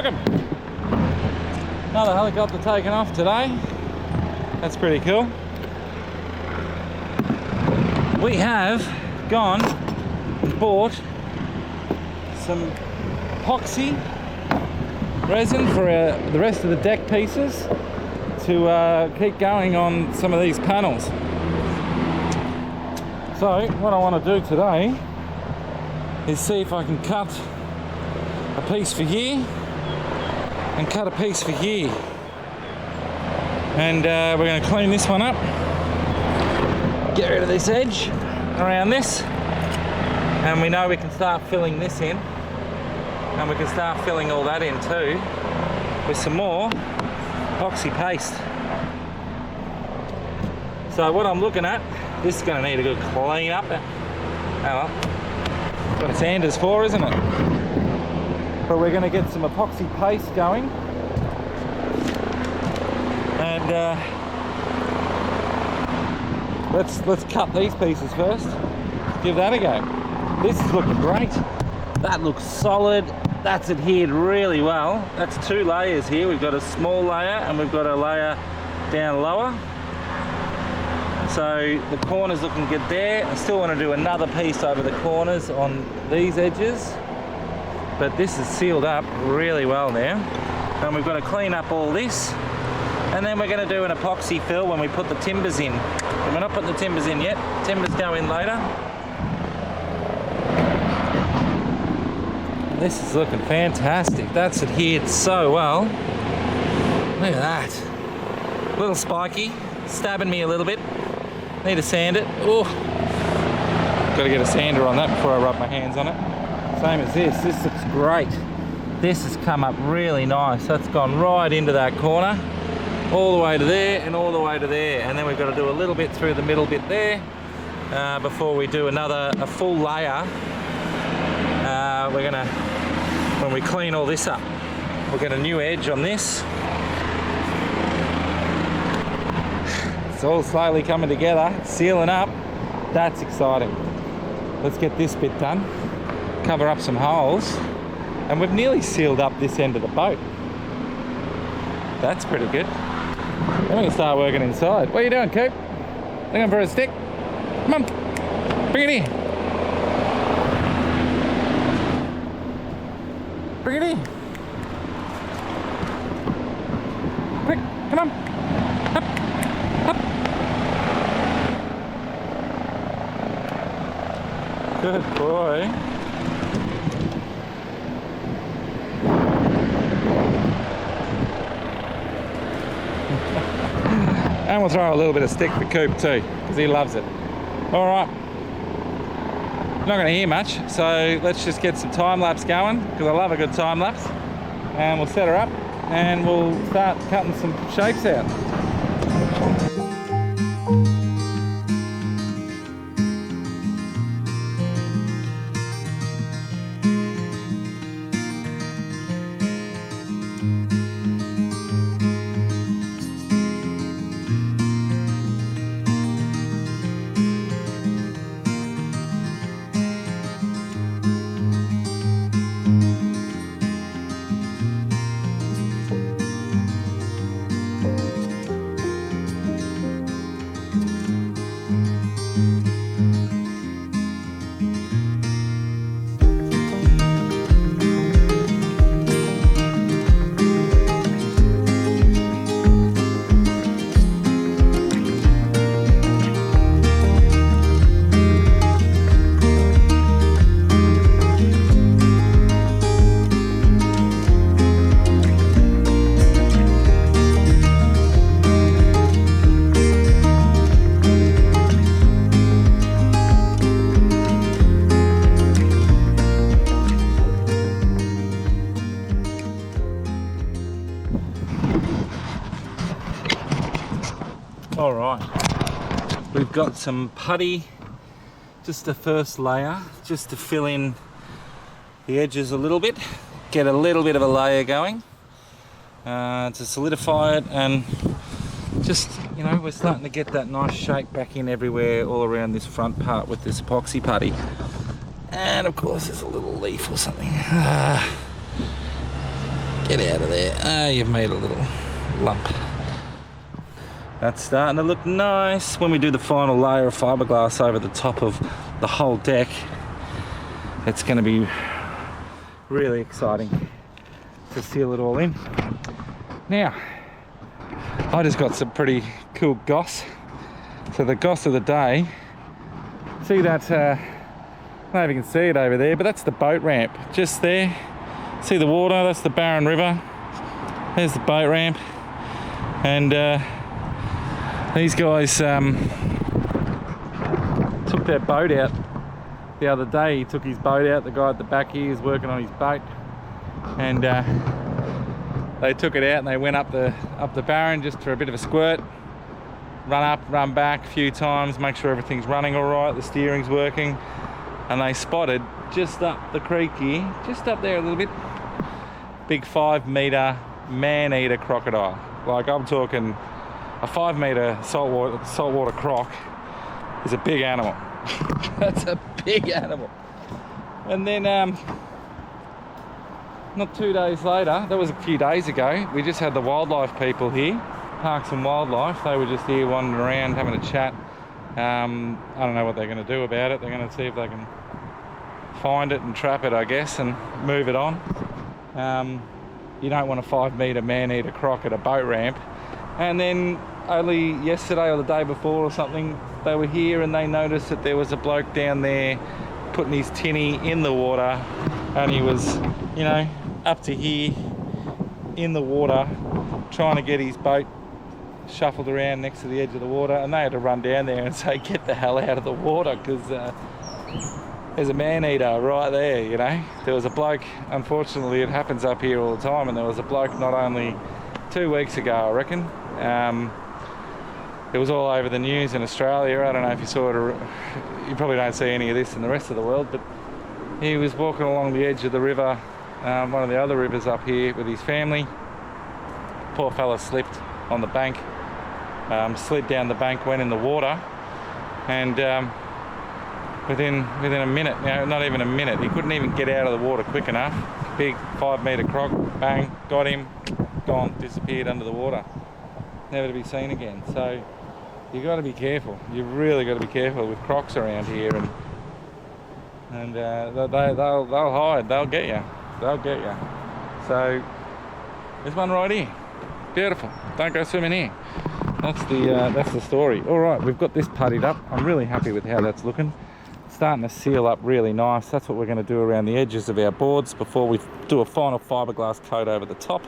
Welcome. Another helicopter taken off today. That's pretty cool. We have gone and bought some epoxy resin for the rest of the deck pieces to keep going on some of these panels. So what I want to do today is see if I can cut a piece for here and cut a piece for here, and we're going to clean this one up, get rid of this edge around this, and we know we can start filling this in, and we can start filling all that in too with some more epoxy paste. So what I'm looking at, this is going to need a good clean up. Oh well, what a sander's for, isn't it? But we're going to get some epoxy paste going, and let's cut these pieces first. Give that a go. This is looking great. That looks solid. That's adhered really well. That's two layers here. We've got a small layer and we've got a layer down lower. So the corner's looking good there. I still want to do another piece over the corners on these edges, but this is sealed up really well now. And we've got to clean up all this, and then we're going to do an epoxy fill when we put the timbers in. And we're not putting the timbers in yet. Timbers go in later. This is looking fantastic. That's adhered so well. Look at that. A little spiky, stabbing me a little bit. Need to sand it. Oh, got to get a sander on that before I rub my hands on it. Same as this. This looks great. This has come up really nice. That's gone right into that corner, all the way to there and all the way to there. And then we've got to do a little bit through the middle bit there before we do a full layer. We're gonna, when we clean all this up, we'll get a new edge on this. It's all slowly coming together, sealing up. That's exciting. Let's get this bit done, cover up some holes, and we've nearly sealed up this end of the boat. That's pretty good. Then we can start working inside. What are you doing, Coop? Looking for a stick? Come on, bring it here. Bring it in. Quick, come on. Up, up. Good boy. And we'll throw a little bit of stick for Coop too, because he loves it. All right. Not going to hear much, so let's just get some time lapse going, because I love a good time lapse, and we'll set her up and we'll start cutting some shapes out. All right, we've got some putty, just the first layer, just to fill in the edges a little bit, get a little bit of a layer going to solidify it, and just, you know, we're starting to get that nice shape back in everywhere all around this front part with this epoxy putty. And of course there's a little leaf or something. Get out of there. Ah, you've made a little lump. That's starting to look nice. When we do the final layer of fiberglass over the top of the whole deck, it's going to be really exciting to seal it all in. Now, I just got some pretty cool goss. So the goss of the day, see that, I don't know if you can see it over there, but that's the boat ramp, just there. See the water, that's the Barron River. There's the boat ramp. And these guys took their boat out the other day. He took his boat out, the guy at the back here is working on his boat. And they took it out and they went up the Barron just for a bit of a squirt. Run up, run back a few times, make sure everything's running all right, the steering's working. And they spotted just up the creek here, just up there a little bit, big 5 metre man-eater crocodile. Like, I'm talking a 5 metre saltwater croc is a big animal. That's a big animal. And then not 2 days later, that was a few days ago, we just had the wildlife people here, Parks and Wildlife. They were just here wandering around having a chat. I don't know what they're going to do about it. They're going to see if they can find it and trap it, I guess, and move it on. You don't want a 5 metre man-eater croc at a boat ramp. And then only yesterday or the day before or something, they were here and they noticed that there was a bloke down there putting his tinny in the water, and he was, you know, up to here in the water trying to get his boat shuffled around next to the edge of the water, and they had to run down there and say, get the hell out of the water, because there's a man-eater right there, you know. There was a bloke, unfortunately it happens up here all the time, and there was a bloke not only 2 weeks ago, I reckon. It was all over the news in Australia. I don't know if you saw it, you probably don't see any of this in the rest of the world, but he was walking along the edge of the river, one of the other rivers up here, with his family. Poor fella slipped on the bank, slid down the bank, went in the water, and within a minute, you know, not even a minute, he couldn't even get out of the water quick enough. Big 5 metre croc, bang, got him, gone, disappeared under the water, never to be seen again. So you got to be careful. You've really got to be careful with crocs around here, and they'll hide. They'll get you. They'll get you. So there's one right here. Beautiful. Don't go swimming here. That's the story. All right, we've got this puttied up. I'm really happy with how that's looking. It's starting to seal up really nice. That's what we're going to do around the edges of our boards before we do a final fiberglass coat over the top.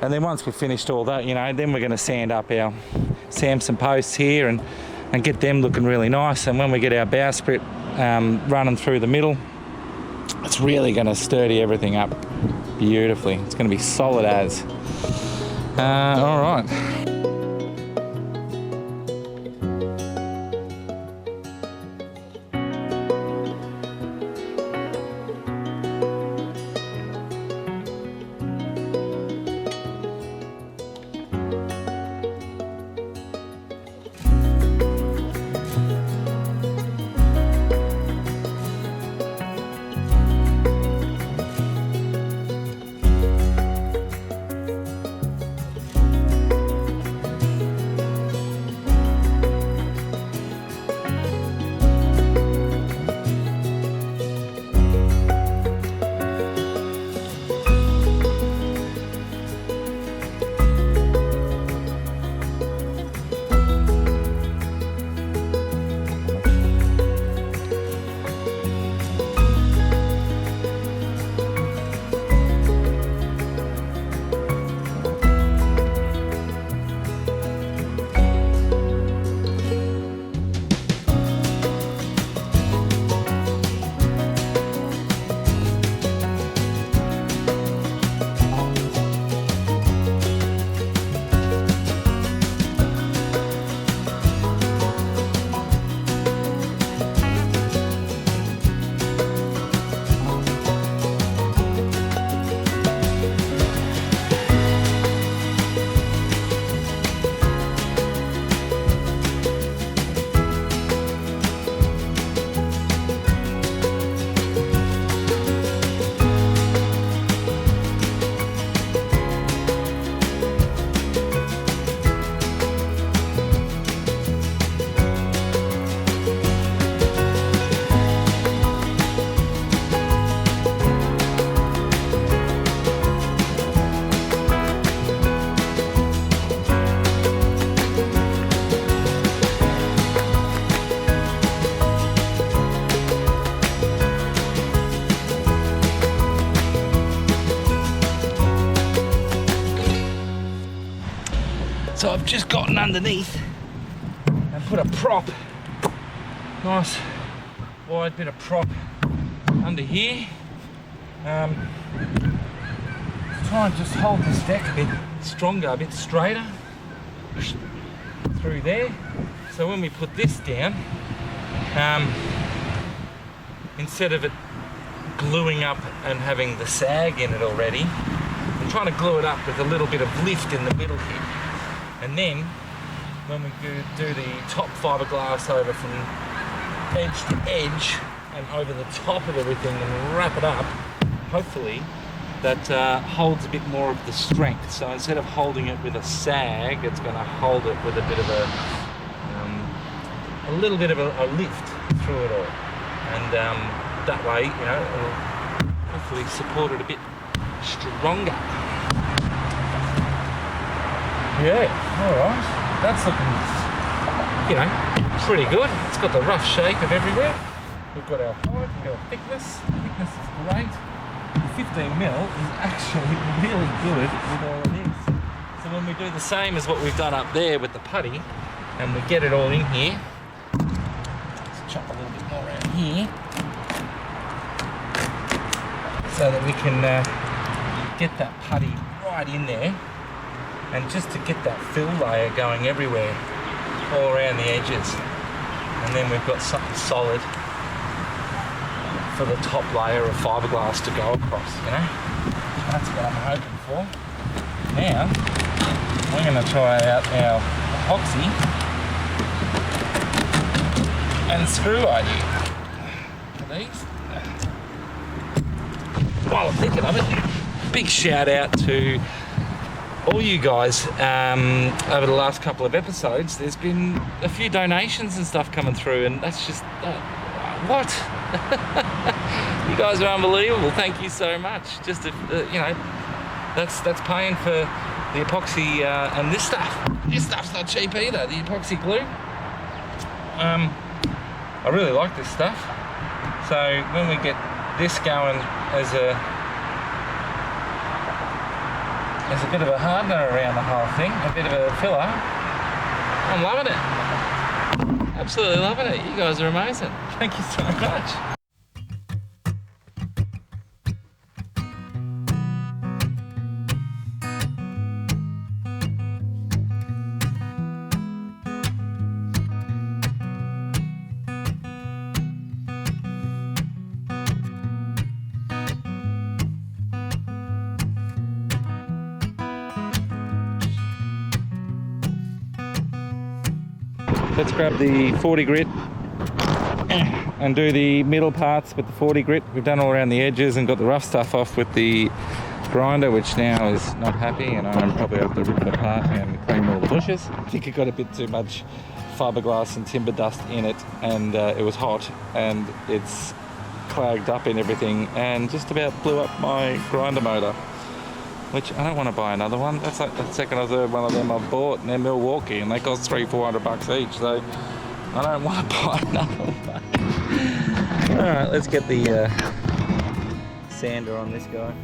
And then once we've finished all that, you know, then we're going to sand up our Samson posts here and get them looking really nice. And when we get our bowsprit running through the middle, it's really going to sturdy everything up beautifully. It's going to be solid as. All right. So I've just gotten underneath and put a prop, nice wide bit of prop under here. To try and just hold this deck a bit stronger, a bit straighter through there. So when we put this down, instead of it gluing up and having the sag in it already, I'm trying to glue it up with a little bit of lift in the middle here. And then when we do the top fiberglass over from edge to edge and over the top of everything and wrap it up, hopefully that holds a bit more of the strength. So instead of holding it with a sag, it's going to hold it with a bit of a little bit of a lift through it all. And that way, you know, it'll hopefully support it a bit stronger. Yeah, alright. That's looking, you know, pretty good. It's got the rough shape of everywhere. We've got our height, we've got our thickness. The thickness is great. The 15mm is actually really good with all of this. So when we do the same as what we've done up there with the putty, and we get it all in here, let's chop a little bit more around here, so that we can get that putty right in there, and just to get that fill layer going everywhere, all around the edges. And then we've got something solid for the top layer of fiberglass to go across, you know? That's what I'm hoping for. Now, we're going to try out our epoxy and screw idea for these. While I'm thinking of it, big shout out to all you guys over the last couple of episodes. There's been a few donations and stuff coming through, and that's just what? You guys are unbelievable. Thank you so much. Just you know, that's paying for the epoxy and this stuff. This stuff's not cheap either. The epoxy glue. I really like this stuff. So when we get this going as a bit of a hardener around the whole thing, a bit of a filler, I'm loving it. Absolutely loving it. You guys are amazing. Thank you so much. Let's grab the 40 grit and do the middle parts with the 40 grit. We've done all around the edges and got the rough stuff off with the grinder, which now is not happy, and I'm probably have to rip it apart and clean all the bushes. I think it got a bit too much fiberglass and timber dust in it, and it was hot and it's clagged up in everything and just about blew up my grinder motor, which I don't want to buy another one. That's like the second or third one of them I've bought, and they're Milwaukee, and they cost $300-400 each, so I don't want to buy another one. Alright, let's get the sander on this guy.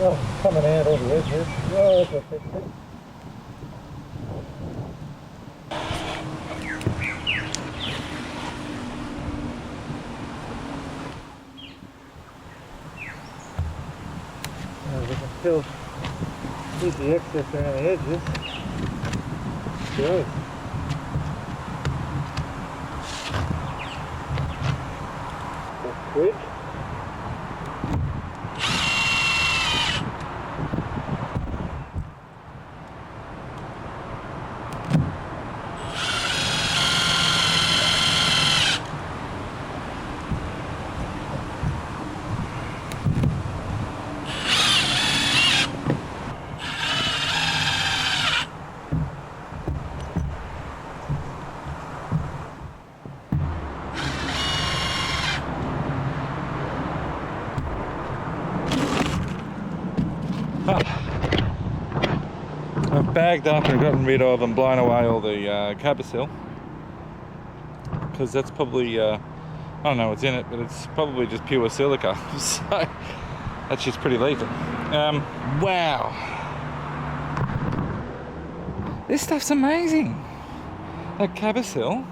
Oh, coming out all the edges. Oh, that's it. We can still see the excess around the edges. Good. That's quick. I've bagged up and gotten rid of and blown away all the cabosil, because that's probably, I don't know what's in it, but it's probably just pure silica, so that's just pretty lethal. Wow, this stuff's amazing. That cabosil,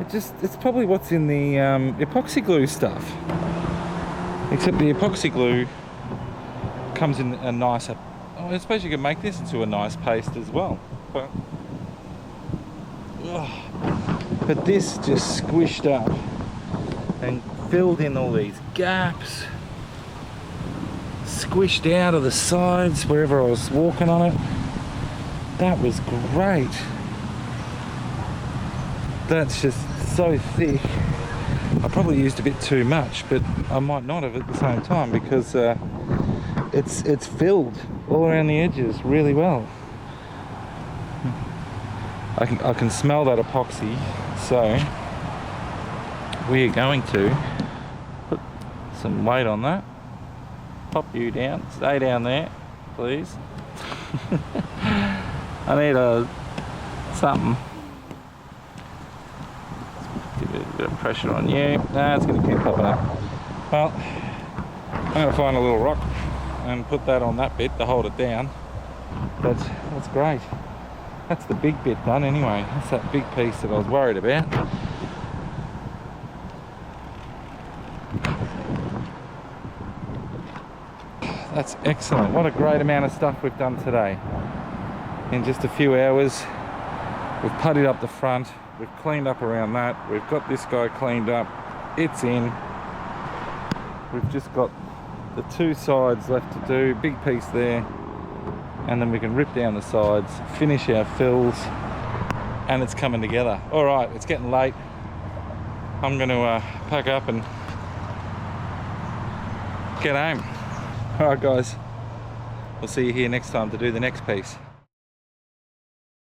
it's probably what's in the epoxy glue stuff, except the epoxy glue comes in a nicer, I suppose you can make this into a nice paste as well, but this just squished up and filled in all these gaps, squished out of the sides wherever I was walking on it. That was great. That's just so thick. I probably used a bit too much, but I might not have at the same time, because it's filled all around the edges really well. I can smell that epoxy, so we are going to put some weight on that. Pop you down, stay down there, please. I need something. Give it a bit of pressure on you. Nah, it's going to keep popping up. Well, I'm going to find a little rock and put that on that bit to hold it down. That's great. That's the big bit done anyway. That's that big piece that I was worried about. That's excellent. What a great amount of stuff we've done today. In just a few hours, we've puttied up the front, we've cleaned up around that, we've got this guy cleaned up, it's in. We've just got the two sides left to do, big piece there, and then we can rip down the sides, finish our fills, and it's coming together. All right, it's getting late. I'm going to pack up and get home. All right, guys, we'll see you here next time to do the next piece.